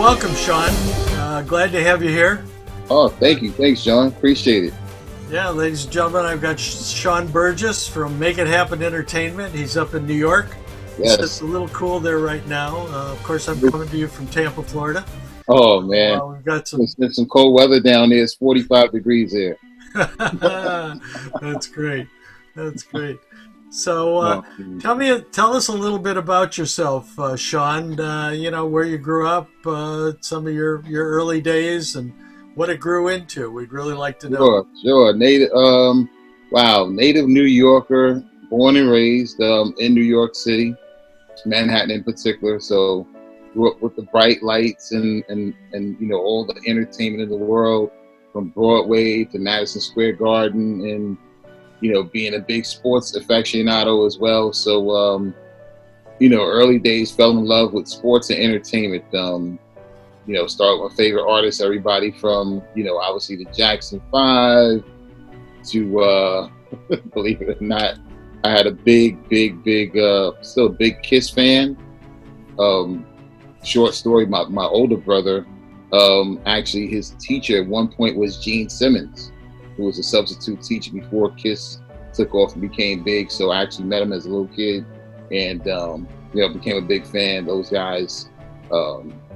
welcome, Sean. Glad to have you here. Oh, thank you. Thanks, John. Appreciate it. Yeah, ladies and gentlemen, I've got Sean Burgess from Make It Happen Entertainment. He's up in New York. Yes. It's a little cool there right now. Of course, I'm coming to you from Tampa, Florida. Oh, man. We've got some... It's been some cold weather down there. It's 45 degrees here. That's great. That's great. So tell us a little bit about yourself, Sean. Where you grew up, some of your early days, and what it grew into. We'd really like to know. Sure. Native New Yorker, born and raised in New York City, Manhattan in particular. So grew up with the bright lights and all the entertainment in the world, from Broadway to Madison Square Garden, and being a big sports aficionado as well. So, early days, fell in love with sports and entertainment. Start with my favorite artists, everybody from, obviously the Jackson 5 to, believe it or not, I had a big, still a big Kiss fan. Short story, my older brother, actually his teacher at one point was Gene Simmons, who was a substitute teacher before Kiss took off and became big. So I actually met him as a little kid and, became a big fan. Those guys,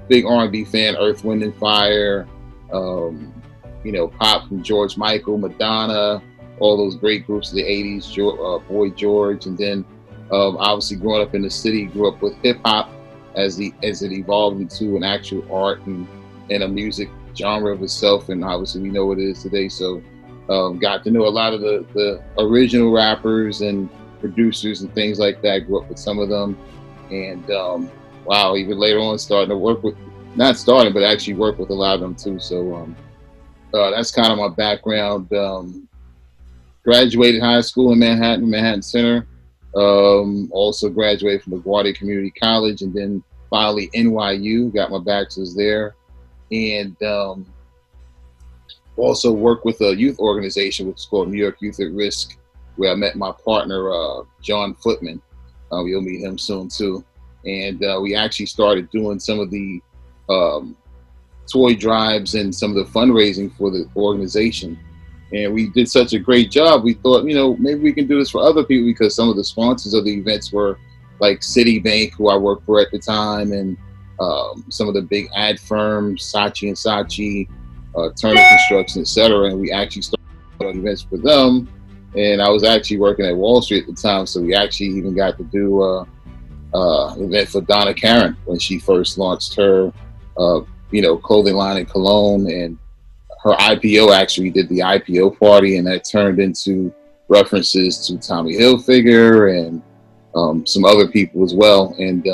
big R&B fan, Earth, Wind and Fire, pop from George Michael, Madonna, all those great groups of the 80s, Boy George. And then obviously growing up in the city, grew up with hip hop as it evolved into an actual art and a music genre of itself. And obviously we know what it is today. So got to know a lot of the original rappers and producers and things like that. Grew up with some of them, and even later on starting to work with, not starting, but actually work with a lot of them too. So that's kind of my background. Graduated high school in Manhattan Center. Also graduated from LaGuardia Community College, and then finally NYU, got my bachelor's there, and also worked with a youth organization which is called New York Youth at Risk, where I met my partner, John Footman. You'll meet him soon too. And we actually started doing some of the toy drives and some of the fundraising for the organization. And we did such a great job. We thought, maybe we can do this for other people, because some of the sponsors of the events were like Citibank, who I worked for at the time, and some of the big ad firms, Saatchi and Saatchi, Turner Construction, etc. And we actually started events for them. And I was actually working at Wall Street at the time, so we actually even got to do an event for Donna Karan when she first launched her, clothing line in Cologne. And her IPO, actually did the IPO party, and that turned into references to Tommy Hilfiger and some other people as well. And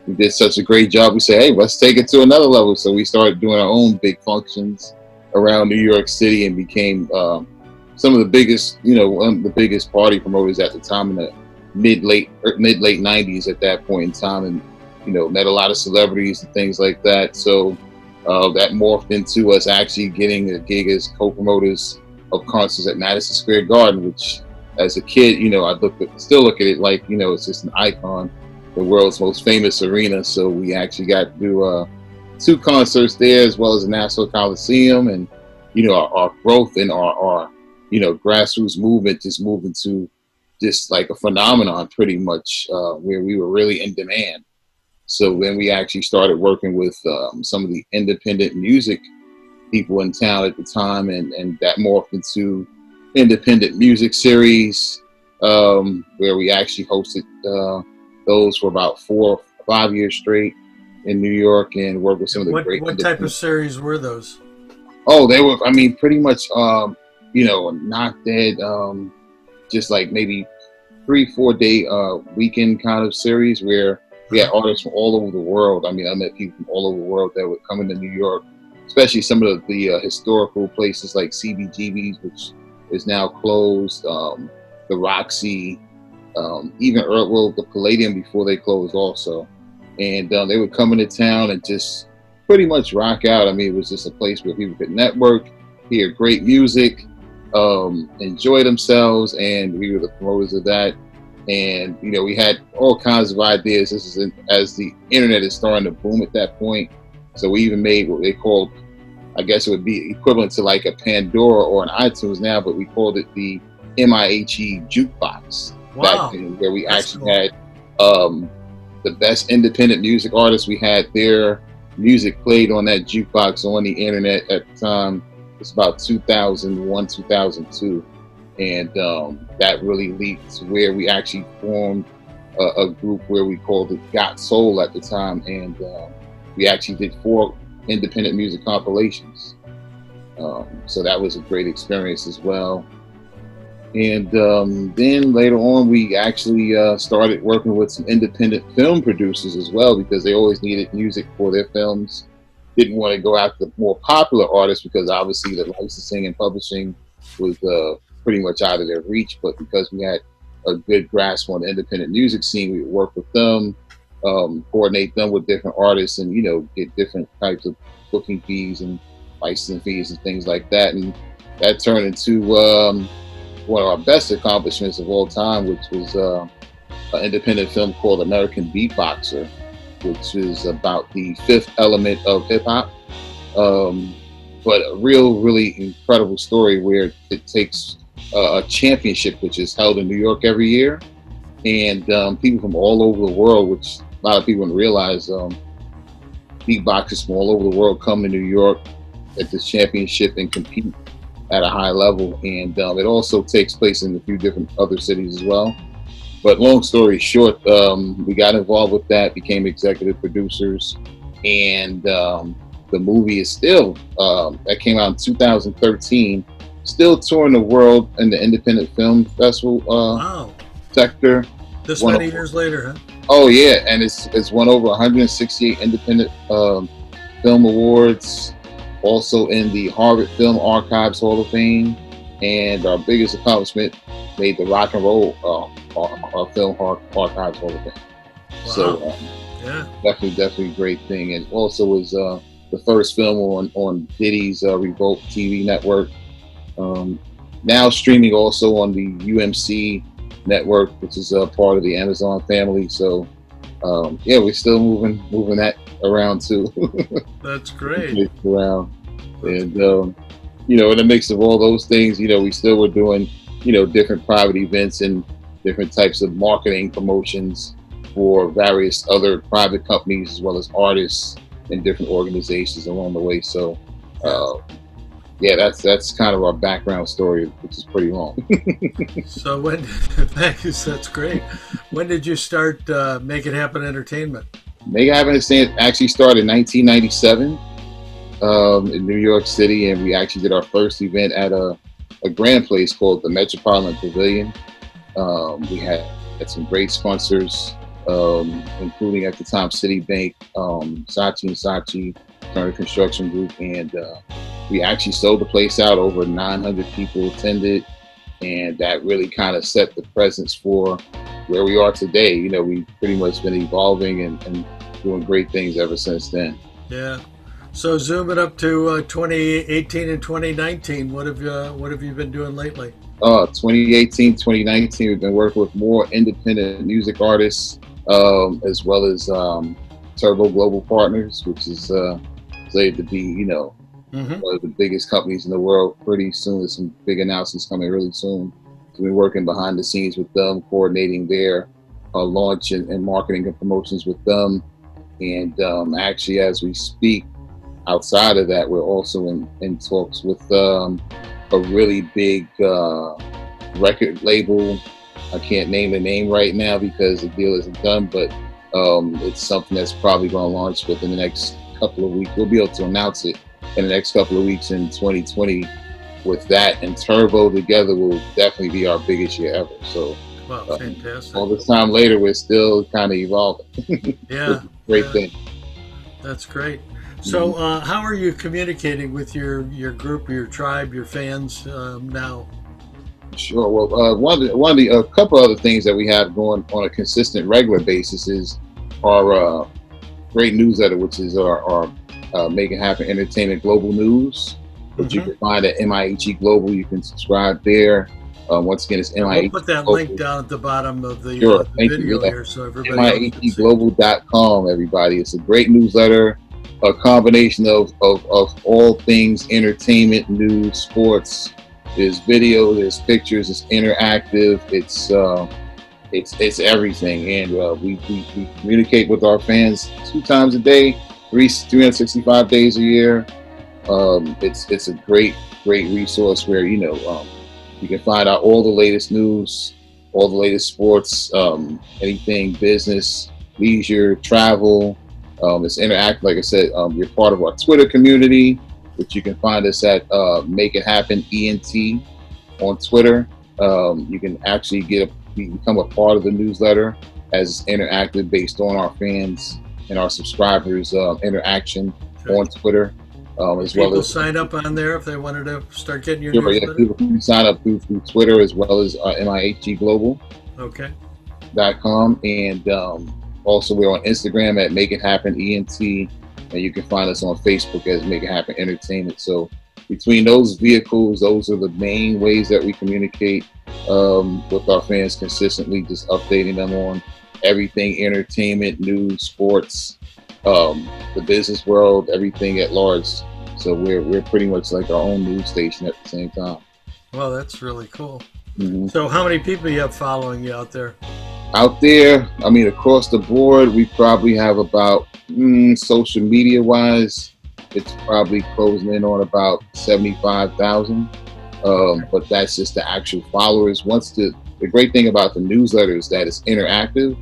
we did such a great job. We said, hey, let's take it to another level. So we started doing our own big functions around New York City and became some of the biggest, one of the biggest party promoters at the time in the mid-late 90s at that point in time, and, met a lot of celebrities and things like that. So that morphed into us actually getting a gig as co-promoters of concerts at Madison Square Garden, which as a kid, I still look at it like, it's just an icon, the world's most famous arena. So we actually got to do 2 concerts there, as well as the Nassau Coliseum. And, our growth in our grassroots movement just moved into just like a phenomenon pretty much, where we were really in demand. So then we actually started working with some of the independent music people in town at the time, and that morphed into independent music series, where we actually hosted those for about 4 or 5 years straight in New York, and worked with some of the great. What type of series were those? Oh, they were, pretty much, not dead, just like maybe 3-4 day weekend kind of series where we had artists from all over the world. I met people from all over the world that would come into New York, especially some of the historical places like CBGB's, which is now closed, the Roxy, even the Palladium before they closed also. And they would come into town and just pretty much rock out. It was just a place where people could network, hear great music, enjoy themselves, and we were the promoters of that. And we had all kinds of ideas. This is as the internet is starting to boom at that point. So we even made what they called, I guess it would be equivalent to like a Pandora or an iTunes now, but we called it the MIHE jukebox. Wow. Back then, where we That's actually cool. had the best independent music artists. We had their music played on that jukebox on the internet at the time. It's about 2001, 2002. And that really leaped to where we actually formed a group where we called it Got Soul at the time. And we actually did 4 independent music compilations. So that was a great experience as well. And then later on, we actually started working with some independent film producers as well, because they always needed music for their films. Didn't want to go after more popular artists because obviously the licensing and publishing was pretty much out of their reach. But because we had a good grasp on the independent music scene, we would work with them, coordinate them with different artists, and get different types of booking fees and licensing fees and things like that. And that turned into one of our best accomplishments of all time, which was an independent film called American Beatboxer, which is about the 5th element of hip hop. But a really incredible story where it takes a championship, which is held in New York every year, and people from all over the world, which a lot of people don't realize, beatboxers from all over the world come to New York at this championship and compete at a high level. And it also takes place in a few different other cities as well. But long story short, we got involved with that, became executive producers, and the movie is still, that came out in 2013, still touring the world in the independent film festival Wow. sector. This many years later, huh? Oh yeah, and it's won over 168 independent film awards. Also in the Harvard Film Archives Hall of Fame, and our biggest accomplishment made the Rock and Roll Film Archives Hall of Fame. Wow. So yeah, definitely a great thing, and also was the first film on Diddy's Revolt TV network. Now streaming also on the UMC network, which is part of the Amazon family. So yeah, we're still moving that around too. that's great. Around. And in the mix of all those things, we still were doing different private events and different types of marketing promotions for various other private companies as well as artists and different organizations along the way. So yeah, that's kind of our background story, which is pretty long. So thanks, that's great. When did you start Make It Happen Entertainment? Make It Happen Entertainment actually started in 1997 in New York City, and we actually did our first event at a grand place called the Metropolitan Pavilion. We had some great sponsors, including at the time Citibank, Saatchi & Saatchi, Turner Construction Group, and we actually sold the place out. Over 900 people attended, and that really kind of set the presence for where we are today. We've pretty much been evolving and doing great things ever since then. Yeah. So zooming up to 2018 and 2019, what have you been doing lately? 2018, 2019, we've been working with more independent music artists, as well as Turbo Global Partners, which is slated to be, one of the biggest companies in the world pretty soon. There's some big announcements coming really soon. So we're working behind the scenes with them, coordinating their launch and marketing and promotions with them. And actually, as we speak, outside of that, we're also in talks with a really big record label. I can't name the name right now because the deal isn't done, but it's something that's probably going to launch within the next couple of weeks. We'll be able to announce it in the next couple of weeks in 2020. With that and Turbo together will definitely be our biggest year ever. So wow, fantastic. All this time later, we're still kind of evolving. Yeah. Great thing. That's great. So how are you communicating with your group, your tribe, your fans now? Sure. Well, a couple other things that we have going on a consistent, regular basis is our great newsletter, which is our Make It Happen Entertainment Global News, which you can find at MIHE Global. You can subscribe there. Once again, it's MIHE. We'll put that Global. link down at the bottom of the, sure. the video here, so everybody. MIHEglobal.com. Everybody, it's a great newsletter. a combination of all things entertainment, news, sports. There's video, there's pictures, it's interactive, it's everything, and we communicate with our fans 2 times a day, 365 days a year. It's a great resource where you can find out all the latest news, all the latest sports, anything business, leisure, travel. It's interactive. Like I said, you're part of our Twitter community, which you can find us at Make It Happen ENT on Twitter. You can actually become a part of the newsletter as interactive based on our fans and our subscribers' interaction on Twitter. As well as sign up on there if they wanted to start getting your newsletter. newsletter? Yeah, people can sign up through Twitter as well as MIHE Global. Okay. .com, and also we're on Instagram at Make It Happen ENT, and you can find us on Facebook as Make It Happen Entertainment. So between those vehicles, those are the main ways that we communicate with our fans consistently, just updating them on everything entertainment, news, sports, the business world, everything at large. So we're pretty much like our own news station at the same time. Well, that's really cool. Mm-hmm. So how many people you have following you out there? Out there, I mean, across the board, we probably have about, social media wise, it's probably closing in on about 75,000. But that's just the actual followers. The great thing about the newsletter is that it's interactive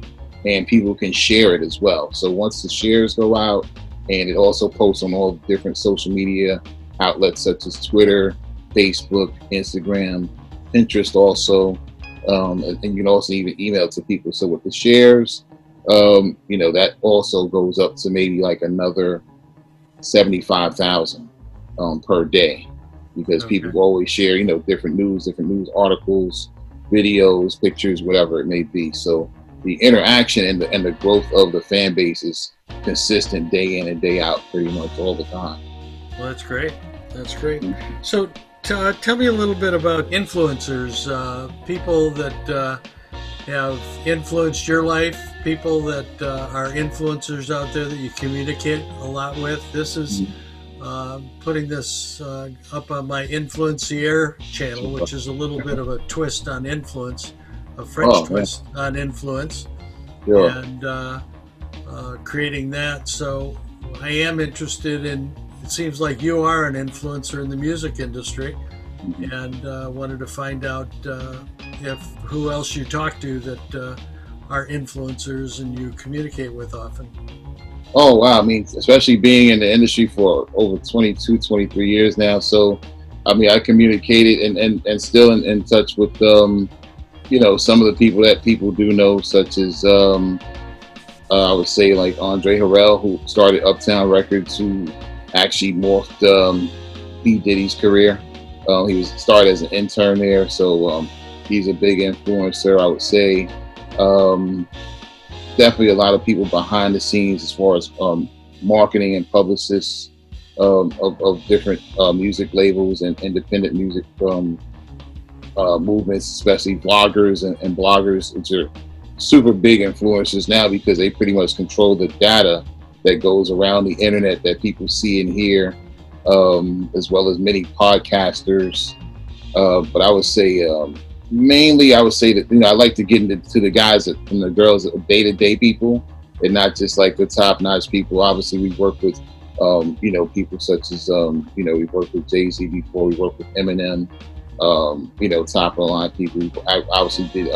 and people can share it as well. So once the shares go out, and it also posts on all different social media outlets such as Twitter, Facebook, Instagram, Pinterest also. And you can also even email to people. So with the shares, that also goes up to maybe like another 75,000 per day, because people always share, different news articles, videos, pictures, whatever it may be. So the interaction and the growth of the fan base is consistent day in and day out, pretty much all the time. Well, that's great. That's great. So tell me a little bit about influencers, people that have influenced your life, people that are influencers out there that you communicate a lot with. This is putting this up on my Influenciere channel, which is a little bit of a twist on influence, a French twist on influence, and creating that. So I am interested in, it seems like you are an influencer in the music industry, and wanted to find out who else you talk to that are influencers and you communicate with often. Oh, wow. I mean, especially being in the industry for over 22, 23 years now. So, I mean, I communicated and still in touch with, some of the people that people do know, such as, I would say like Andre Harrell, who started Uptown Records, who actually morphed P. Diddy's career. He started as an intern there. So he's a big influencer, I would say. Definitely a lot of people behind the scenes as far as marketing and publicists of different music labels and independent music movements, especially vloggers and bloggers, which are super big influencers now because they pretty much control the data that goes around the internet that people see and hear, as well as many podcasters. But I would say mainly, I would say that I like to get into the guys and the girls, day-to-day people, and not just like the top-notch people. Obviously, we work with people such as we worked with Jay-Z before. We worked with Eminem. Top-of-the-line people. I obviously did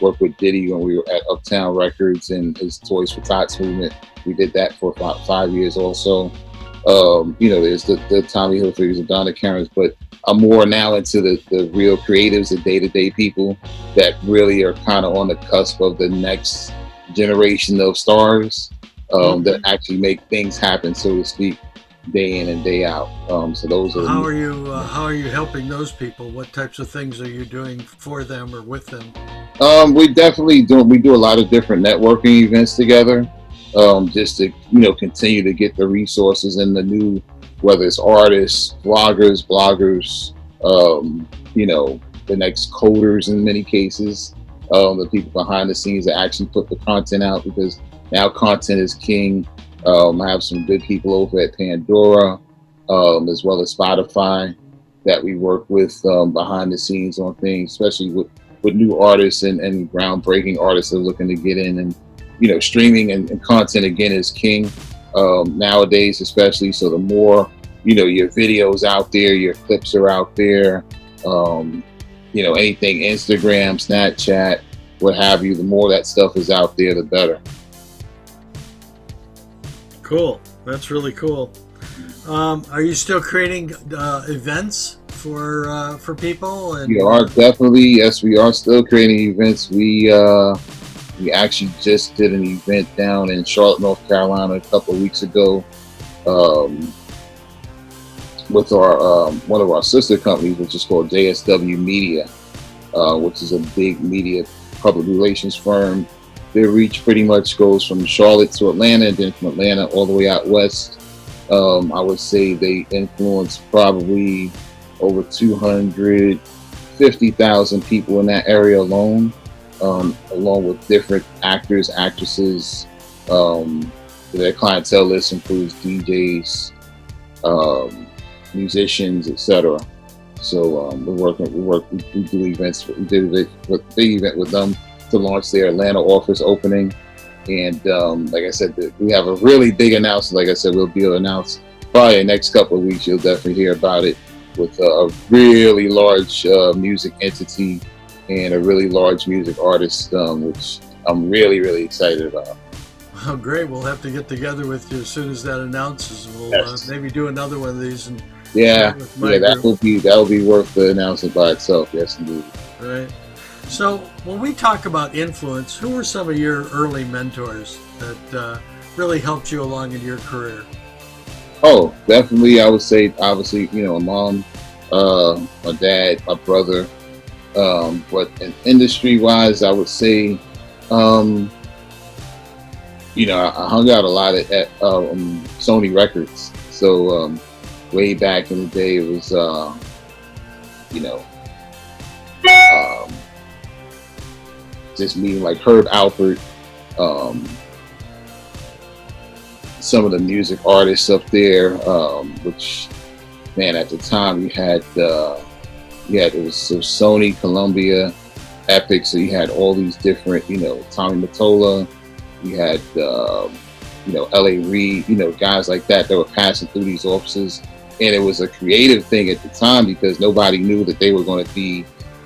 work with Diddy when we were at Uptown Records and his Toys for Tots movement. We did that for about 5 years also. There's the Tommy Hilfigers and Donna Karens, but I'm more now into the real creatives, the day-to-day people that really are kind of on the cusp of the next generation of stars that actually make things happen, so to speak, day in and day out. So those are. How are you helping those people? What types of things are you doing for them or with them? We definitely do. We do a lot of different networking events together, just to continue to get the resources and the new, whether it's artists, vloggers, bloggers, the next coders in many cases, the people behind the scenes that actually put the content out, because now content is king. I have some good people over at Pandora, as well as Spotify, that we work with behind the scenes on things, especially with new artists and groundbreaking artists that are looking to get in. And streaming and content again is king nowadays, especially. So the more your videos out there, your clips are out there, anything Instagram, Snapchat, what have you, the more that stuff is out there, the better. Cool. That's really cool. Are you still creating events for people? And We are definitely, yes, we are still creating events. We actually just did an event down in Charlotte, North Carolina a couple of weeks ago, with our one of our sister companies, which is called JSW Media, which is a big media public relations firm. Their reach pretty much goes from Charlotte to Atlanta, and then from Atlanta all the way out west. I would say they influence probably over 250,000 people in that area alone, along with different actors, actresses. Their clientele list includes DJs, musicians, etc. So we do events. We did a big event with them to launch their Atlanta office opening. And like I said, we have a really big announcement. Like I said, we'll be able to announce probably the next couple of weeks. You'll definitely hear about it, with a really large music entity and a really large music artist, which I'm really, really excited about. Oh, great. We'll have to get together with you as soon as that announces. We'll Yes. maybe do another one of these. And with my that group. will be worth the announcement by itself. Yes, indeed. Right. So when we talk about influence, who were some of your early mentors that really helped you along in your career? Oh, definitely. I would say, obviously, my mom, my dad, my brother. But in industry-wise, I would say, I hung out a lot at Sony Records. So way back in the day, it was, just meeting like Herb Alpert, some of the music artists up there, which, man, at the time it was so Sony, Columbia, Epic, so you had all these different, Tommy Mottola, you had, L.A. Reid, guys like that were passing through these offices. And it was a creative thing at the time because nobody knew that they were going to be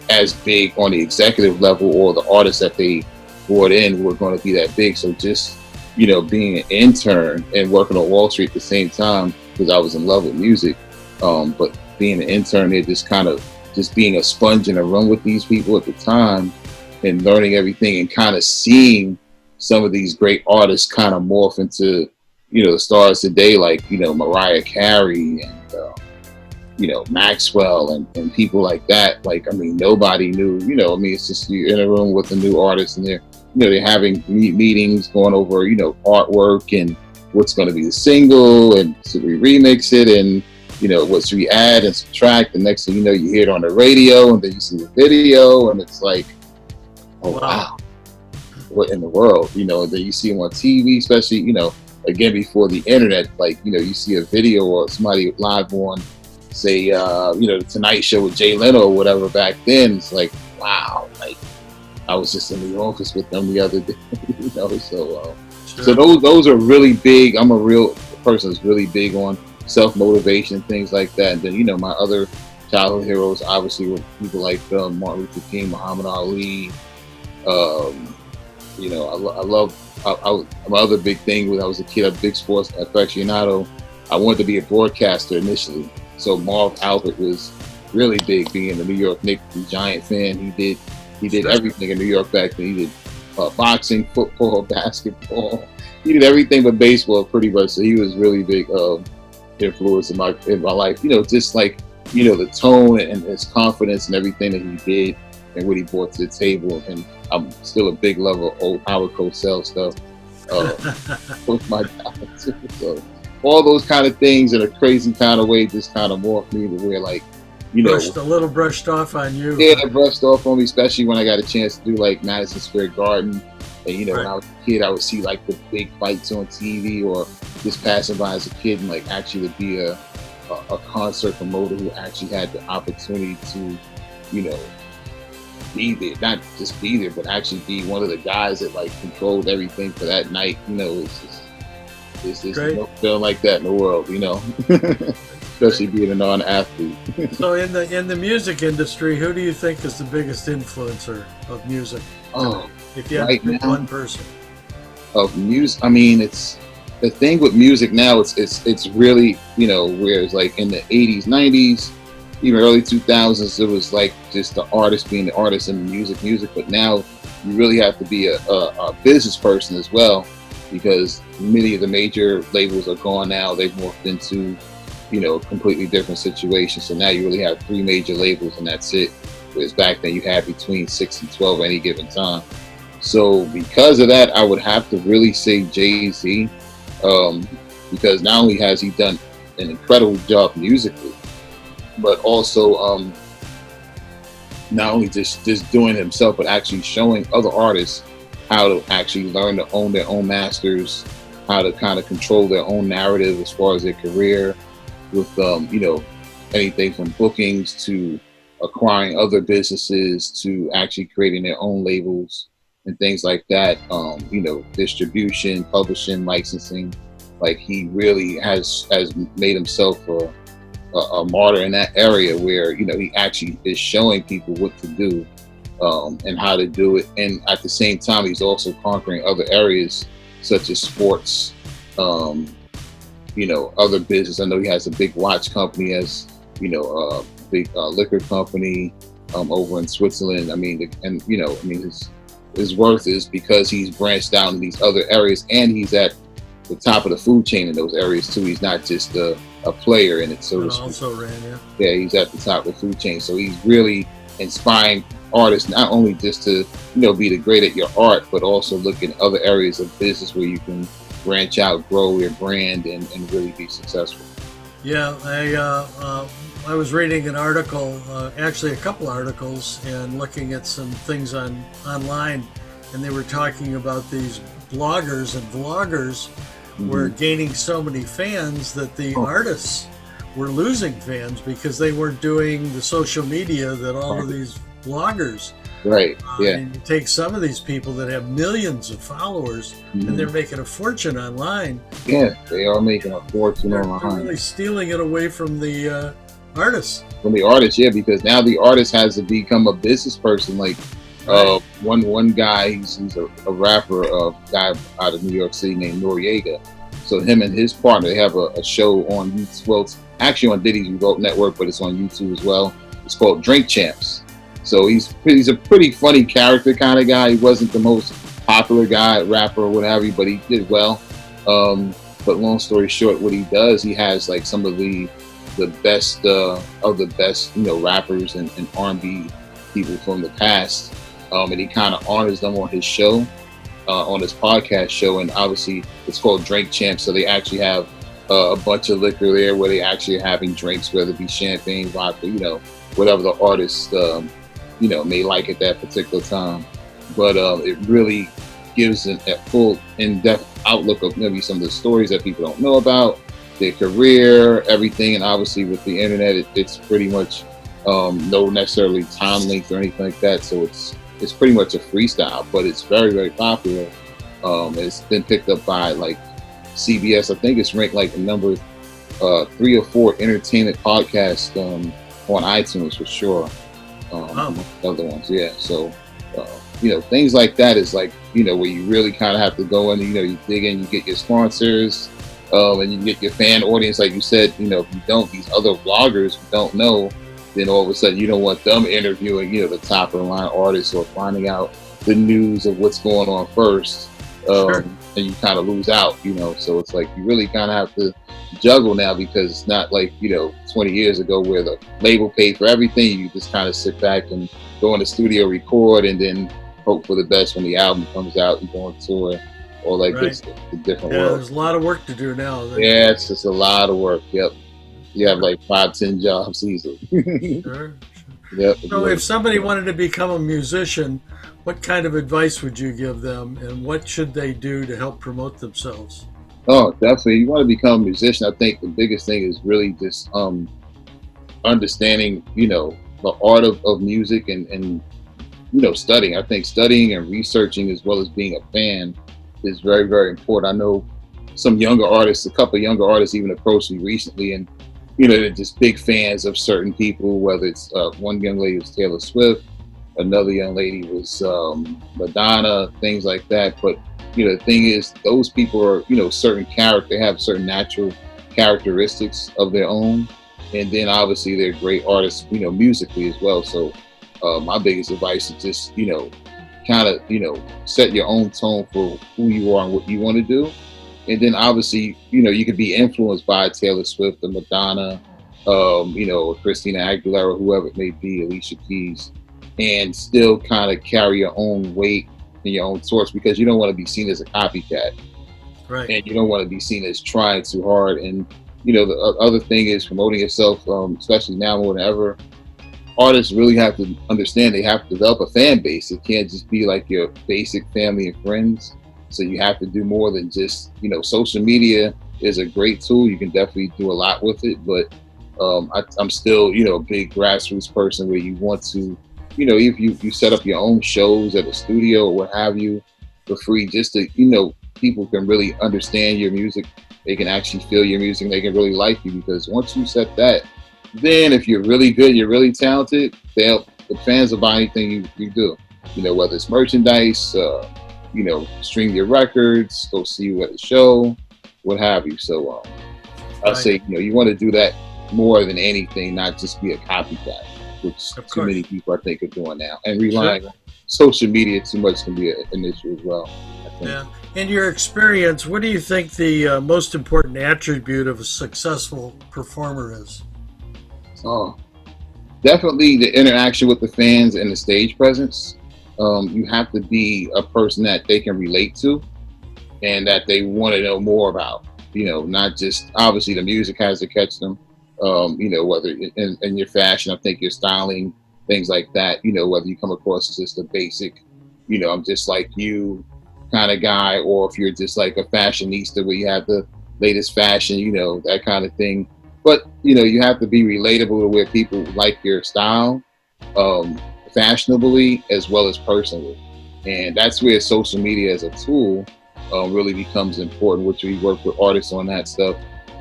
as big on the executive level, or the artists that they brought in were going to be that big. So just, being an intern and working on Wall Street at the same time, because I was in love with music, but being an intern there, just being a sponge in a room with these people at the time and learning everything and kind of seeing some of these great artists kind of morph into, the stars today, like, Mariah Carey and, Maxwell and people like that. Like, I mean, nobody knew, it's just you're in a room with a new artist and they're having meetings going over, artwork and what's going to be the single, and should we remix it, and, what should we add and subtract. The next thing you know, you hear it on the radio, and then you see the video, and it's like, oh, wow, what in the world, and then you see them on TV, especially, again, before the internet, like, you see a video or somebody live on, say, the Tonight Show with Jay Leno or whatever back then. It's like, wow, like, I was just in the office with them the other day, so Sure. So those are really big. I'm a real person that's really big on self-motivation, things like that. And then, my other childhood heroes obviously were people like Martin Luther King, Muhammad Ali. My other big thing when I was a kid, a big sports aficionado, I wanted to be a broadcaster initially. So Marv Albert was really big, being a New York Knicks Giant fan. He did everything in New York back then. He did boxing, football, basketball. He did everything but baseball pretty much. So he was really big influence in my life. Just like, the tone and his confidence and everything that he did and what he brought to the table. And I'm still a big lover of old Howard Cosell stuff with my dad too. So all those kind of things in a crazy kind of way just kind of morphed me to where, like, brushed off on you. Yeah, brushed off on me, especially when I got a chance to do like Madison Square Garden And you know, when I was a kid, I would see like the big fights on TV, or just passing by as a kid, and like actually to be a concert promoter who actually had the opportunity to, you know, be there, not just be there, but actually be one of the guys that like controlled everything for that night. You know, it's just no feeling like that in the world, you know. Especially being a non-athlete. So in the music industry, who do you think is the biggest influencer of music? Oh, if you had to pick one person of music, I mean, it's the thing with music now. It's really, you know, whereas like in the 80s, 90s, even early 2000s, it was like just the artist being the artist and the music. But now you really have to be a business person as well, because many of the major labels are gone now. They've morphed into, you know, completely different situations. So now you really have 3 major labels and that's it. Whereas back then you had between 6 and 12 at any given time. So because of that, I would have to really say Jay-Z, because not only has he done an incredible job musically, but also not only just doing himself, but actually showing other artists how to actually learn to own their own masters, how to kind of control their own narrative as far as their career, with you know, anything from bookings to acquiring other businesses to actually creating their own labels and things like that. You know, distribution, publishing, licensing. Like he really has made himself a martyr in that area, where, you know, he actually is showing people what to do and how to do it. And at the same time, he's also conquering other areas such as sports, you know, other business. I know he has a big watch company, as you know, a big liquor company over in Switzerland. I mean, and you know, I mean, his worth is because he's branched out in these other areas, and he's at the top of the food chain in those areas too. He's not just a player in it, so to speak. Also ran, yeah, he's at the top of the food chain. So he's really inspiring artists not only just to, you know, be the great at your art, but also look in other areas of business where you can branch out, grow your brand, and really be successful. Yeah, I was reading an article, actually a couple articles, and looking at some things online, and they were talking about these bloggers and vloggers were gaining so many fans that the artists were losing fans because they weren't doing the social media that all of these bloggers. Right. Yeah. And you take some of these people that have millions of followers, and they're making a fortune online. Yeah, they are making a fortune online. They're really stealing it away from the artists. From the artist, yeah, because now the artist has to become a business person. Like one guy, he's a rapper, a guy out of New York City named Noriega. So him and his partner, they have a show on YouTube. Well, it's actually on Diddy's Revolt Network, but it's on YouTube as well. It's called Drink Champs. So he's a pretty funny character kind of guy. He wasn't the most popular guy, rapper or whatever, but he did well. But long story short, what he does, he has like some of the best of the best, you know, rappers and R&B people from the past, and he kind of honors them on his show, on his podcast show. And obviously it's called Drink Champs, so they actually have a bunch of liquor there where they actually are having drinks, whether it be champagne, vodka, you know, whatever the artist you know, may like at that particular time. But it really gives a full in-depth outlook of maybe some of the stories that people don't know about, their career, everything. And obviously with the internet, it's pretty much no necessarily time length or anything like that. So it's pretty much a freestyle, but it's very, very popular. It's been picked up by like CBS. I think it's ranked like the number 3 or 4 entertainment podcasts on iTunes for sure. Other ones, yeah. So you know, things like that is like, you know, where you really kind of have to go in, you know, you dig in, you get your sponsors, and you get your fan audience. Like you said, you know, if you don't, these other vloggers who don't know, then all of a sudden you don't want them interviewing, you know, the top of the line artists or finding out the news of what's going on first. Sure. And you kind of lose out, you know. So it's like you really kind of have to juggle now, because it's not like, you know, 20 years ago where the label paid for everything. You just kind of sit back and go in the studio, record, and then hope for the best when the album comes out and go on tour. Or like it's a different world. There's a lot of work to do now. Yeah, it's just a lot of work. Yep. You have like 5-10 jobs easily. Sure. Yep. So if somebody wanted to become a musician, what kind of advice would you give them, and what should they do to help promote themselves? Oh, definitely. You want to become a musician. I think the biggest thing is really just understanding, the art of music and studying. I think studying and researching as well as being a fan is very, very important. I know some younger artists, a couple of younger artists even approached me recently, and they're just big fans of certain people, whether it's one young lady was Taylor Swift, another young lady was Madonna, things like that. But the thing is, those people are certain character, they have certain natural characteristics of their own, and then obviously they're great artists, musically as well. So my biggest advice is just kind of set your own tone for who you are and what you want to do. And then obviously, you could be influenced by Taylor Swift or Madonna, Christina Aguilera, whoever it may be, Alicia Keys, and still kind of carry your own weight and your own torch, because you don't want to be seen as a copycat. Right. And you don't want to be seen as trying too hard. And, the other thing is promoting yourself, especially now more than ever. Artists really have to understand they have to develop a fan base. It can't just be like your basic family and friends. So you have to do more than just, social media is a great tool. You can definitely do a lot with it, but I'm still, a big grassroots person where you want to, if you set up your own shows at a studio or what have you for free, just to, people can really understand your music. They can actually feel your music. They can really like you, because once you set that, then if you're really good, you're really talented, the fans will buy anything you do, whether it's merchandise, stream your records, go see you at a show, what have you. So I'll say, you want to do that more than anything, not just be a copycat, which too many people I think are doing now. And relying on social media too much can be an issue as well, I think. Yeah. In your experience, what do you think the most important attribute of a successful performer is? Oh, definitely the interaction with the fans and the stage presence. You have to be a person that they can relate to and that they want to know more about, not just, obviously the music has to catch them, whether in your fashion, I think your styling, things like that, whether you come across as just a basic, I'm just like you kind of guy, or if you're just like a fashionista where you have the latest fashion, that kind of thing. But, you have to be relatable to where people like your style, fashionably as well as personally. And that's where social media as a tool really becomes important, which we work with artists on that stuff,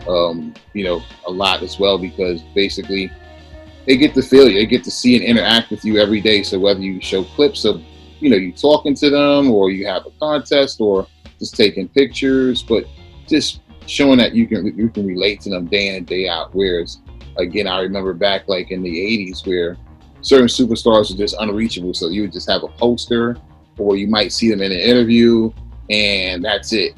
a lot as well, because basically they get to feel you, they get to see and interact with you every day. So whether you show clips of, you talking to them, or you have a contest, or just taking pictures, but just showing that you can relate to them day in and day out. Whereas, again, I remember back like in the 80s where certain superstars were just unreachable. So you would just have a poster, or you might see them in an interview, and that's it.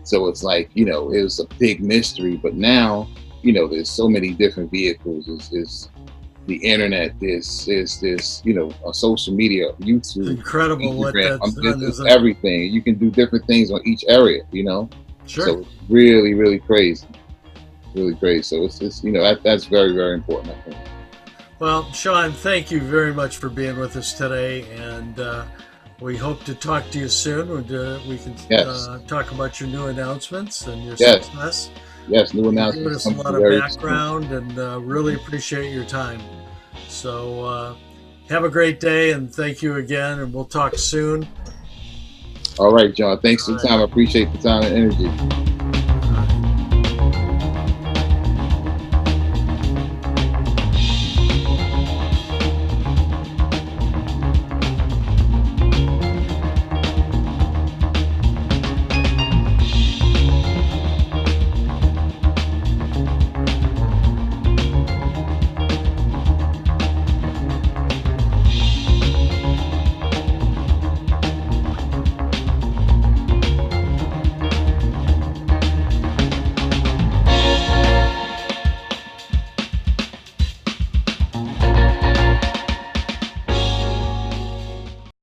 So it's like, it was a big mystery. But now, there's so many different vehicles. Is the internet, this, social media, YouTube, incredible what that's done, it's everything. You can do different things on each area, Sure. So it's really, really crazy. Really crazy. So it's that's very, very important, I think. Well, Sean, thank you very much for being with us today, and we hope to talk to you soon. We can talk about your new announcements and your success. Yes, new announcements. Giving us a lot of background, and really appreciate your time. So have a great day, and thank you again, and we'll talk soon. All right, John. Thanks for the time. I appreciate the time and energy.